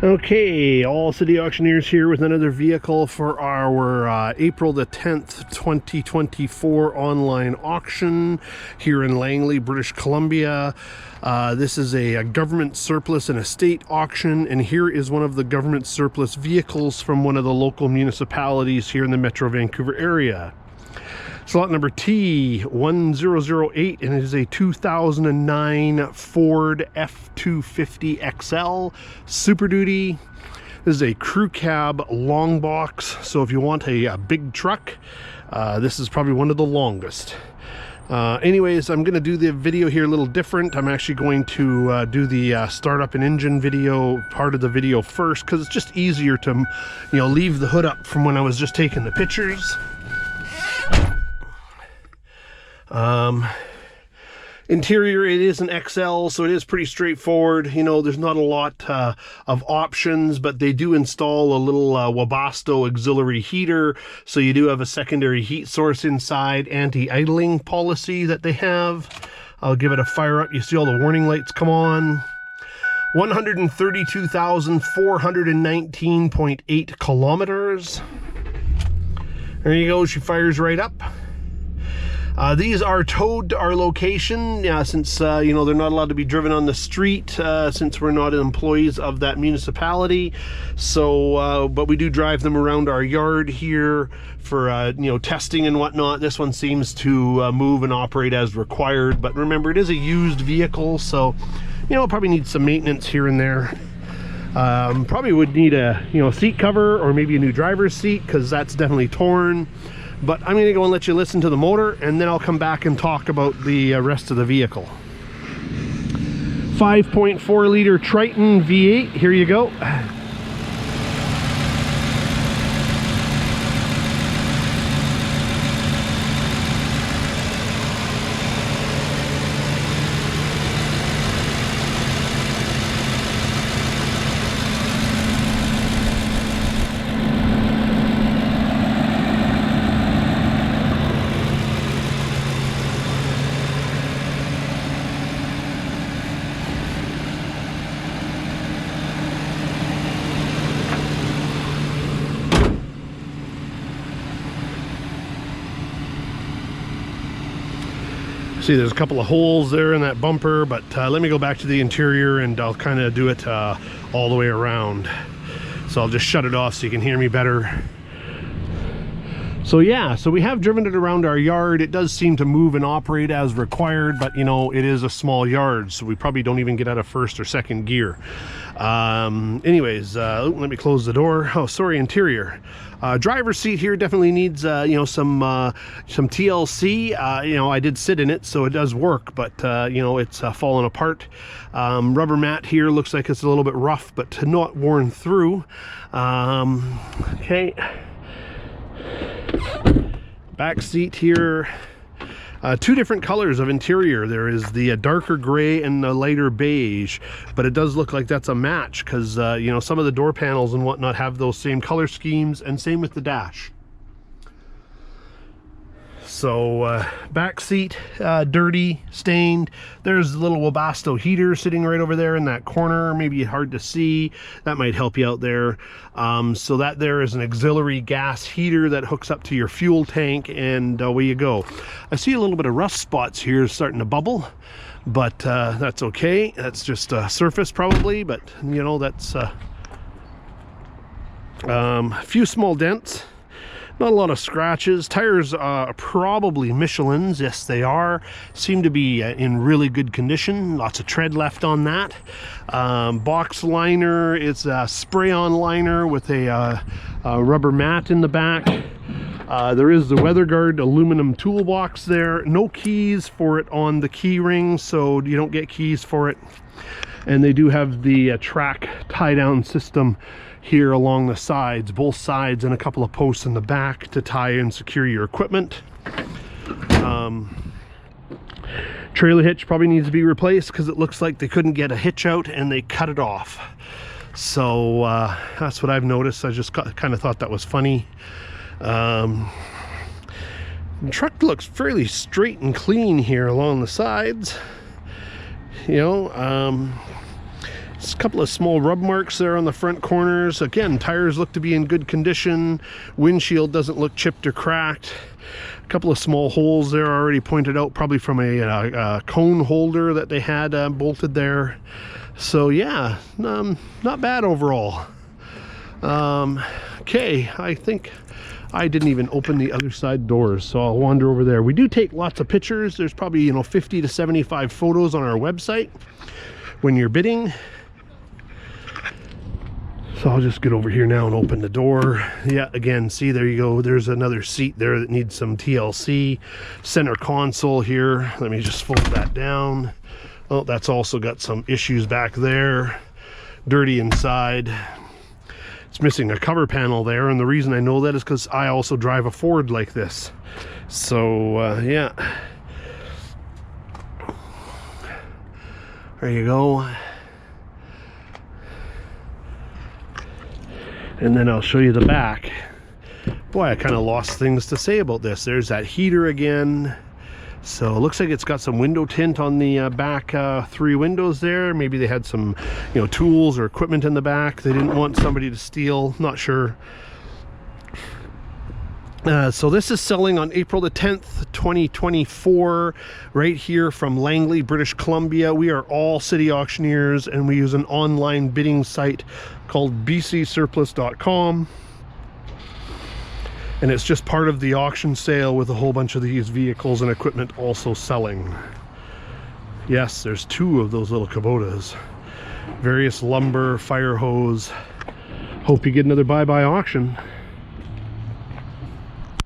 Okay, all city auctioneers here with another vehicle for our April the 10th, 2024 online auction here in Langley, British Columbia. This is a government surplus and estate auction, and here is one of the government surplus vehicles from one of the local municipalities here in the Metro Vancouver area. Slot number T1008, and it is a 2009 Ford F250XL Super Duty. This is a crew cab long box, so if you want a big truck, this is probably one of the longest. Anyways, I'm going to do the video here a little different. I'm actually going to do the startup and engine video part of the video first, because it's just easier to, leave the hood up from when I was just taking the pictures. Interior, it is an XL, so it is pretty straightforward. There's not a lot of options, but they do install a little Webasto auxiliary heater, so you do have a secondary heat source inside, anti-idling policy that they have. I'll give it a fire up. You see all the warning lights come on. 132,419.8 kilometers. There you go, she fires right up. These are towed to our location, since, they're not allowed to be driven on the street, since we're not employees of that municipality. So, but we do drive them around our yard here for, testing and whatnot. This one seems to move and operate as required. But remember, it is a used vehicle, so, probably needs some maintenance here and there. Probably would need a, seat cover or maybe a new driver's seat, because that's definitely torn. But I'm going to go and let you listen to the motor, and then I'll come back and talk about the rest of the vehicle. 5.4 liter Triton V8, here you go. See, there's a couple of holes there in that bumper, but let me go back to the interior and I'll kind of do it all the way around. So I'll just shut it off so you can hear me better. So yeah, so we have driven it around our yard. It does seem to move and operate as required, but it is a small yard, so we probably don't even get out of first or second gear. Anyways, let me close the door. Oh, sorry, interior. Driver's seat here definitely needs, some TLC. I did sit in it, so it does work, but, it's fallen apart. Rubber mat here looks like it's a little bit rough, but not worn through. Okay. Back seat here. Two different colors of interior. There is the darker gray and the lighter beige, but it does look like that's a match, because some of the door panels and whatnot have those same color schemes, and same with the dash. So back seat, dirty, stained. There's a little Webasto heater sitting right over there in that corner. Maybe hard to see. That might help you out there. So that there is an auxiliary gas heater that hooks up to your fuel tank, and away you go. I see a little bit of rust spots here starting to bubble, but that's okay. That's just surface probably, but that's a few small dents. Not a lot of scratches. Tires are probably Michelin's. Yes, they are. Seem to be in really good condition. Lots of tread left on that. Box liner. It's a spray-on liner with a rubber mat in the back. There is the WeatherGuard aluminum toolbox there. No keys for it on the key ring, so you don't get keys for it. And they do have the track tie-down system here along the sides, both sides, and a couple of posts in the back to tie and secure your equipment. Trailer hitch probably needs to be replaced, because it looks like they couldn't get a hitch out and they cut it off. So that's what I've noticed. I just kind of thought that was funny. The truck looks fairly straight and clean here along the sides. Just a couple of small rub marks there on the front corners. Again, tires look to be in good condition. Windshield doesn't look chipped or cracked. A couple of small holes there already pointed out, probably from a cone holder that they had bolted there. So yeah, not bad overall. Okay, I think I didn't even open the other side doors, so I'll wander over there. We do take lots of pictures. There's probably, you know, 50 to 75 photos on our website when you're bidding. So I'll just get over here now and open the door. Yeah, again, see, there you go. There's another seat there that needs some TLC. Center console here. Let me just fold that down. Oh, that's also got some issues back there. Dirty inside. It's missing a cover panel there, and the reason I know that is because I also drive a Ford like this. So yeah, there you go. And then I'll show you the back. Boy, I kind of lost things to say about this. There's that heater again. So it looks like it's got some window tint on the back 3 windows there. Maybe they had some, you know, tools or equipment in the back they didn't want somebody to steal. Not sure. So this is selling on April the 10th, 2024, right here from Langley, British Columbia. We are all city auctioneers, and we use an online bidding site called bcsurplus.com. And it's just part of the auction sale with a whole bunch of these vehicles and equipment also selling. Yes, there's 2 of those little Kubotas. Various lumber, fire hose. Hope you get another bye-bye auction.